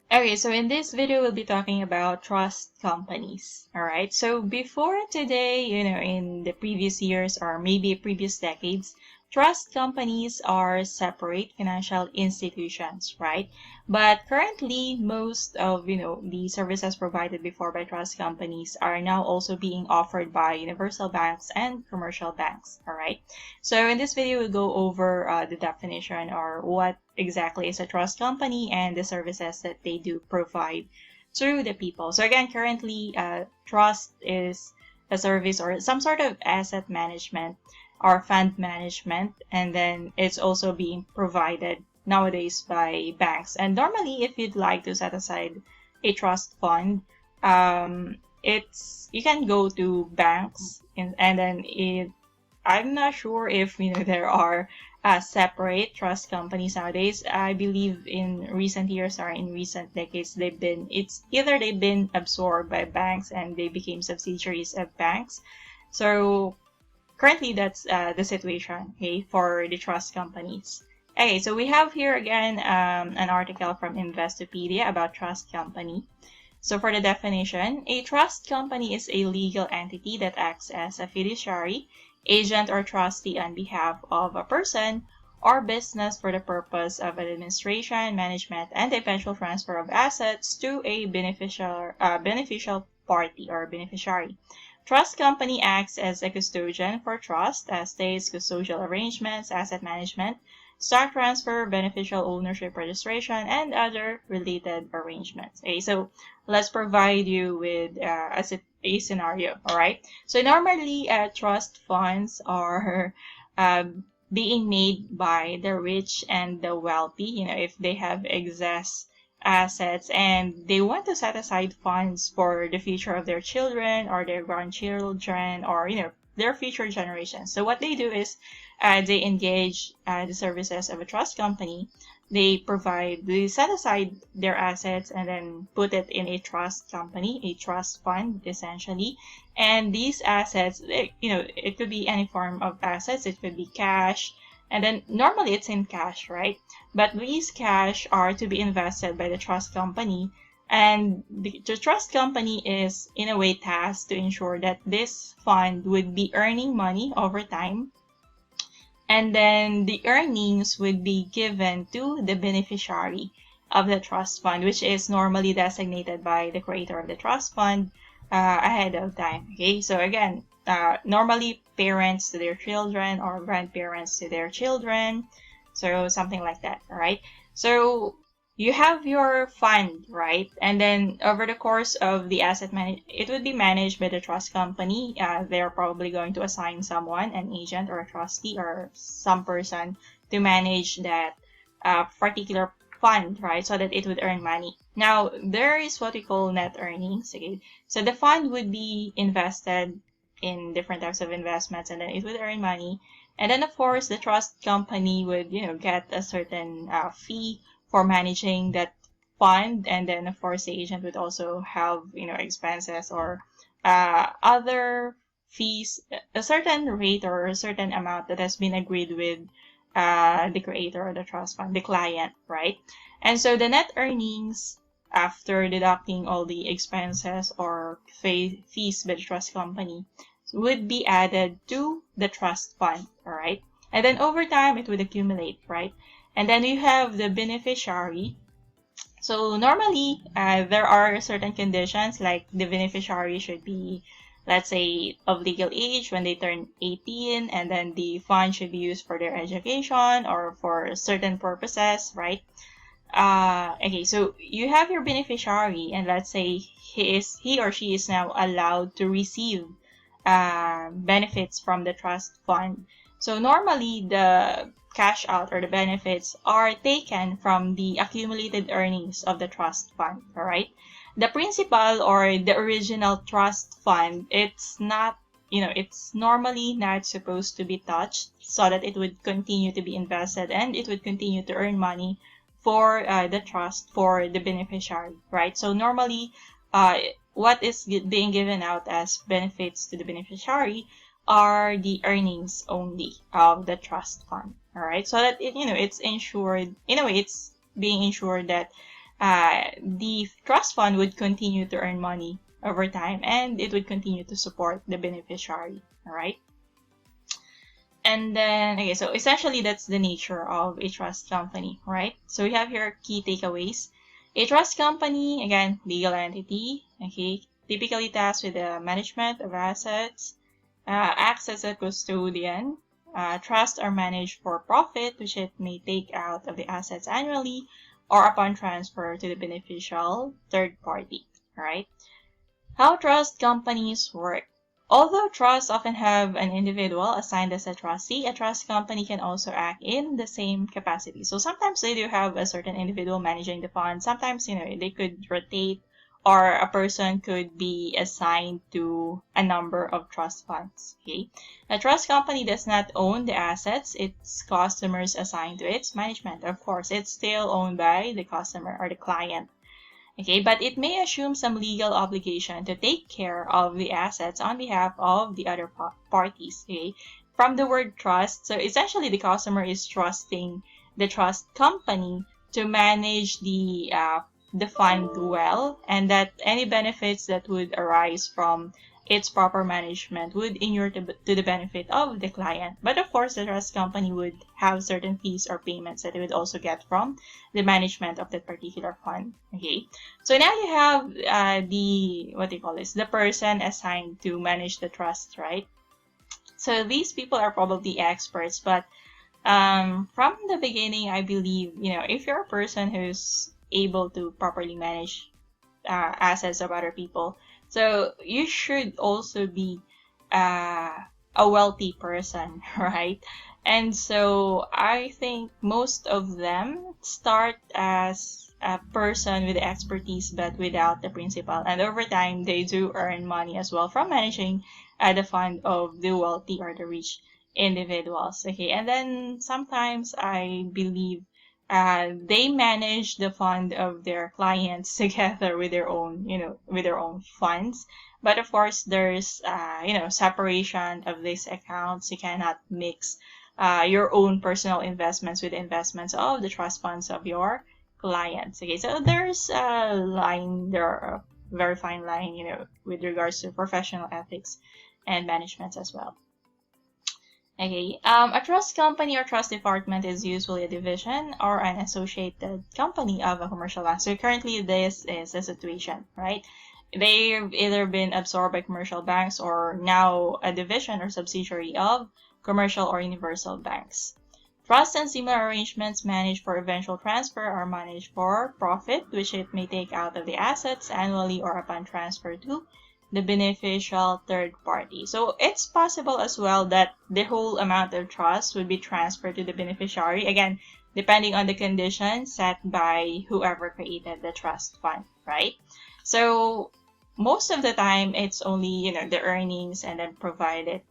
Okay, so in this video, we'll be talking about trust companies. All right, so before today, in the previous years or maybe previous decades, trust companies are separate financial institutions, right? But currently, most of, the services provided before by trust companies are now also being offered by universal banks and commercial banks. All right, so in this video, we'll go over the definition or what exactly is a trust company and the services that they do provide to the people. So again, currently, trust is a service or some sort of asset management or fund management, and then it's also being provided nowadays by banks. And normally, if you'd like to set aside a trust fund, you can go to banks, and then I'm not sure if there are separate trust companies nowadays. I believe in recent years or in recent decades, it's either they've been absorbed by banks and they became subsidiaries of banks. So currently, that's the situation, okay, for the trust companies. Okay, so we have here again an article from Investopedia about trust company. So for the definition, a trust company is a legal entity that acts as a fiduciary, agent, or trustee on behalf of a person or business for the purpose of administration, management, and the eventual transfer of assets to a beneficial party or beneficiary. Trust company acts as a custodian for trust, estates, custodial arrangements, asset management, stock transfer, beneficial ownership registration, and other related arrangements. Okay, so let's provide you with a scenario. All right. So normally, trust funds are being made by the rich and the wealthy. If they have excess assets and they want to set aside funds for the future of their children or their grandchildren or their future generations. So what they do is they engage the services of a trust company. They set aside their assets and then put it in a trust company, a trust fund, essentially. And these assets, it could be any form of assets. It could be cash. And then normally it's in cash, right? But these cash are to be invested by the trust company. And the trust company is in a way tasked to ensure that this fund would be earning money over time. And then the earnings would be given to the beneficiary of the trust fund, which is normally designated by the creator of the trust fund ahead of time. Okay, so again, normally parents to their children or grandparents to their children. So something like that, all right? So you have your fund, right? And then over the course of the it would be managed by the trust company. They're probably going to assign someone, an agent or a trustee or some person to manage that particular fund, right? So that it would earn money. Now, there is what we call net earnings. Okay? So the fund would be invested in different types of investments and then it would earn money. And then, of course, the trust company would, get a certain fee for managing that fund, and then of course the agent would also have expenses or other fees, a certain rate or a certain amount that has been agreed with the creator of the trust fund, the client, right? And so the net earnings after deducting all the expenses or fees by the trust company would be added to the trust fund, all right? And then over time it would accumulate, right? And then you have the beneficiary. So normally, there are certain conditions like the beneficiary should be, let's say, of legal age when they turn 18, and then the fund should be used for their education or for certain purposes, right? Okay, so you have your beneficiary, and let's say he or she is now allowed to receive benefits from the trust fund. So normally, the cash out or the benefits are taken from the accumulated earnings of the trust fund, all right? The principal or the original trust fund, it's not, it's normally not supposed to be touched so that it would continue to be invested and it would continue to earn money for the trust for the beneficiary, right? So normally, what is being given out as benefits to the beneficiary are the earnings only of the trust fund. All right, so that it's insured. In a way, it's being ensured that the trust fund would continue to earn money over time, and it would continue to support the beneficiary. All right. And then, okay, so essentially that's the nature of a trust company, right? So we have here key takeaways. A trust company, again, legal entity, okay, typically tasked with the management of assets, acts as a custodian. Trusts are managed for profit, which it may take out of the assets annually or upon transfer to the beneficial third party, right? How trust companies work. Although trusts often have an individual assigned as a trustee, a trust company can also act in the same capacity. So sometimes they do have a certain individual managing the fund. Sometimes, they could rotate, or a person could be assigned to a number of trust funds. Okay. A trust company does not own the assets its customers assign to its management. Of course, it's still owned by the customer or the client. Okay, but it may assume some legal obligation to take care of the assets on behalf of the other parties. Okay, from the word trust, so essentially the customer is trusting the trust company to manage the fund well, and that any benefits that would arise from its proper management would inure to the benefit of the client. But of course, the trust company would have certain fees or payments that it would also get from the management of that particular fund. Okay, so now you have the person assigned to manage the trust, right? So these people are probably experts, but from the beginning, I believe, if you're a person who's able to properly manage assets of other people, so you should also be a wealthy person, right? And so I think most of them start as a person with expertise but without the principal. And over time, they do earn money as well from managing the fund of the wealthy or the rich individuals. Okay, and then sometimes I believe they manage the fund of their clients together with their own, funds. But of course, there's, separation of these accounts. You cannot mix your own personal investments with investments of the trust funds of your clients. Okay, so there's a line, there are a very fine line, with regards to professional ethics and management as well. Okay, a trust company or trust department is usually a division or an associated company of a commercial bank. So currently this is the situation, right? They've either been absorbed by commercial banks or now a division or subsidiary of commercial or universal banks. Trust and similar arrangements managed for eventual transfer are managed for profit, which it may take out of the assets annually or upon transfer to the beneficial third party. So it's possible as well that the whole amount of trust would be transferred to the beneficiary, again, depending on the conditions set by whoever created the trust fund, right? So most of the time, it's only, the earnings and then provided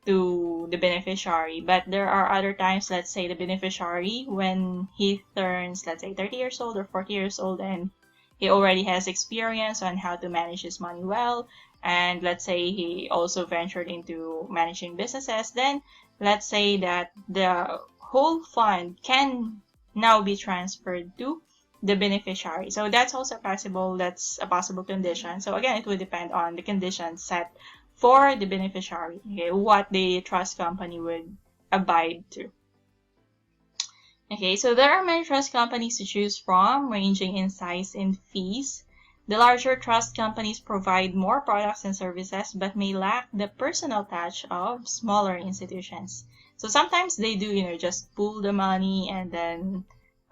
to the beneficiary. But there are other times, let's say the beneficiary, when he turns, let's say 30 years old or 40 years old, and he already has experience on how to manage his money well, and let's say he also ventured into managing businesses, then let's say that the whole fund can now be transferred to the beneficiary. So that's also possible. That's a possible condition. So again, it would depend on the conditions set for the beneficiary, okay, what the trust company would abide to. Okay, so there are many trust companies to choose from, ranging in size and fees. The larger trust companies provide more products and services, but may lack the personal touch of smaller institutions. So sometimes they do, just pool the money, and then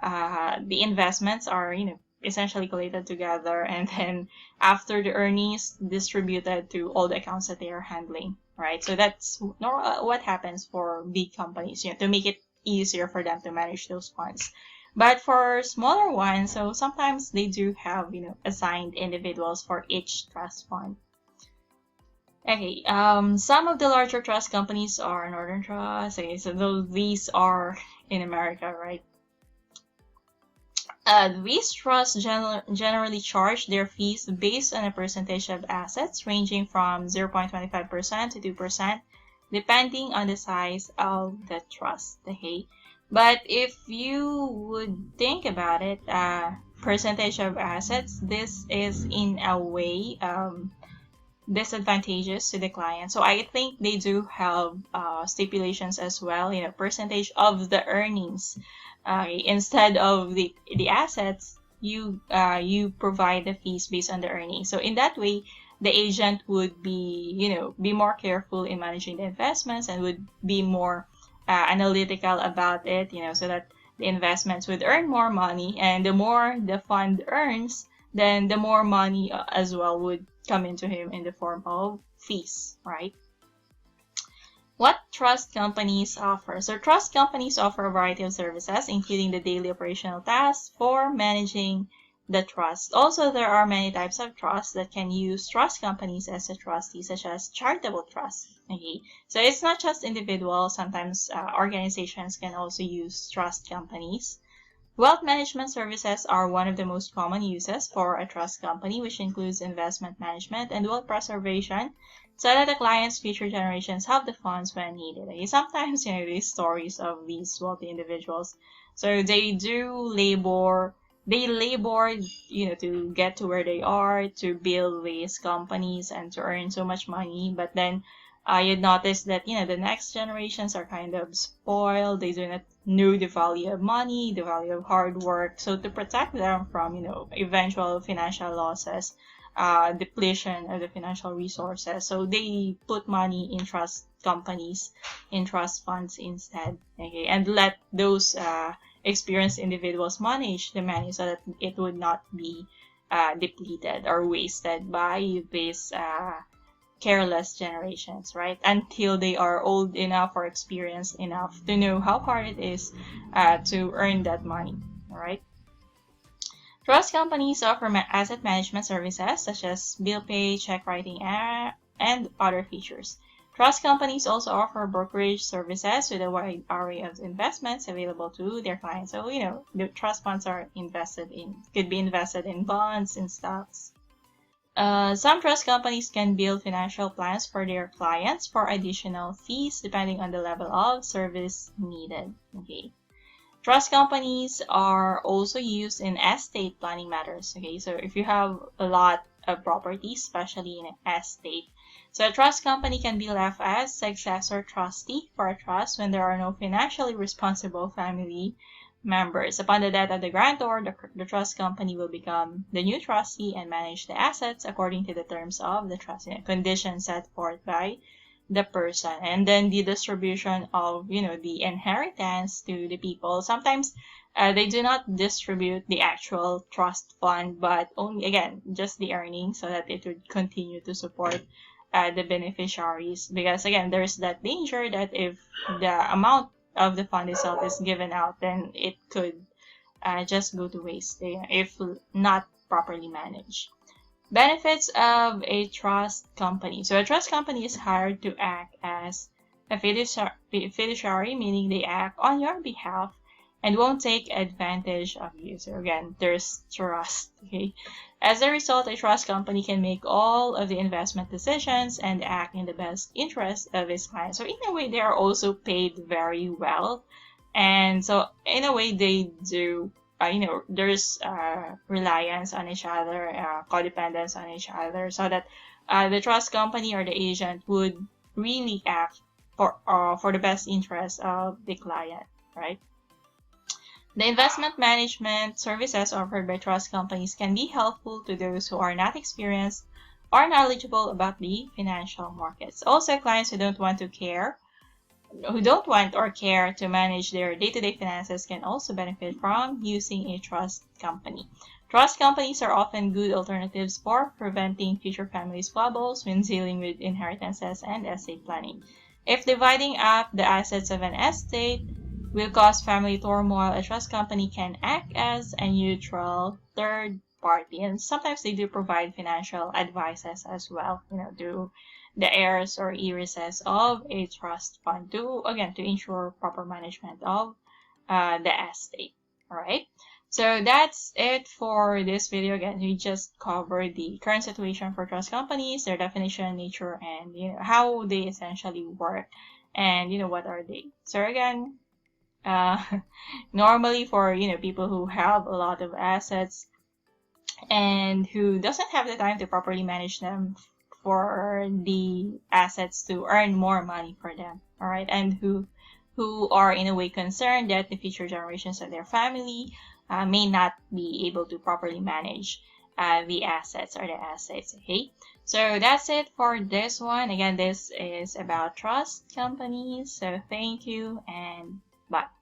the investments are, essentially collated together, and then after the earnings distributed to all the accounts that they are handling, right? So that's what happens for big companies, to make it easier for them to manage those funds. But for smaller ones, so sometimes they do have, assigned individuals for each trust fund. Okay, some of the larger trust companies are Northern Trust. Okay, so these are in America, right? These trusts generally charge their fees based on a percentage of assets ranging from 0.25% to 2%, depending on the size of the trust. Okay, but if you would think about it, percentage of assets, this is in a way disadvantageous to the client. So I think they do have stipulations as well, percentage of the earnings. Instead of the assets, you provide the fees based on the earnings. So in that way, the agent would be more careful in managing the investments and would be more analytical about it, so that the investments would earn more money, and the more the fund earns, then the more money as well would come into him in the form of fees, right? What trust companies offer? So trust companies offer a variety of services, including the daily operational tasks for managing the trust. Also, there are many types of trusts that can use trust companies as a trustee, such as charitable trusts. Okay, so it's not just individuals. Sometimes organizations can also use trust companies. Wealth management services are one of the most common uses for a trust company, which includes investment management and wealth preservation, so that the client's future generations have the funds when needed. Okay, sometimes, these stories of these wealthy individuals, so they labor, to get to where they are, to build these companies and to earn so much money. But then you'd notice that, the next generations are kind of spoiled. They do not know the value of money, the value of hard work. So to protect them from, eventual financial losses, depletion of the financial resources, so they put money in trust companies, in trust funds instead. Okay, and let those experienced individuals manage the money so that it would not be depleted or wasted by these careless generations, right? Until they are old enough or experienced enough to know how hard it is to earn that money, all right? Trust companies offer asset management services such as bill pay, check writing, and other features. Trust companies also offer brokerage services with a wide array of investments available to their clients. So, the trust funds could be invested in bonds, in stocks. Some trust companies can build financial plans for their clients for additional fees depending on the level of service needed. Okay. Trust companies are also used in estate planning matters. Okay, so if you have a lot of property, especially in an estate, so a trust company can be left as successor trustee for a trust when there are no financially responsible family members. Upon the death of the grantor, the trust company will become the new trustee and manage the assets according to the terms of the trust, conditions set forth by the person. And then the distribution of, the inheritance to the people. Sometimes they do not distribute the actual trust fund, but only, again, just the earnings, so that it would continue to support the beneficiaries. Because, again, there's that danger that if the amount of the fund itself is given out, then it could just go to waste if not properly managed. Benefits of a trust company. So a trust company is hired to act as a fiduciary, meaning they act on your behalf and won't take advantage of you. So again, there's trust. Okay. As a result, a trust company can make all of the investment decisions and act in the best interest of its clients. So in a way, they are also paid very well. And so in a way, they do, there's reliance on each other, codependence on each other, so that the trust company or the agent would really act for the best interest of the client, right? The investment management services offered by trust companies can be helpful to those who are not experienced or knowledgeable about the financial markets. Also, clients who don't want or care to manage their day-to-day finances can also benefit from using a trust company. Trust companies are often good alternatives for preventing future family squabbles when dealing with inheritances and estate planning. If dividing up the assets of an estate will cause family turmoil, a trust company can act as a neutral third party. And sometimes they do provide financial advices as well, to the heirs or heiresses of a trust fund to ensure proper management of the estate. All right. So that's it for this video. Again, we just covered the current situation for trust companies, their definition, nature, and how they essentially work, and what are they. So again, normally for, people who have a lot of assets and who doesn't have the time to properly manage them for the assets to earn more money for them, all right, and who are in a way concerned that the future generations of their family may not be able to properly manage the assets. Okay, so that's it for this one. Again, this is about trust companies. So thank you and bye.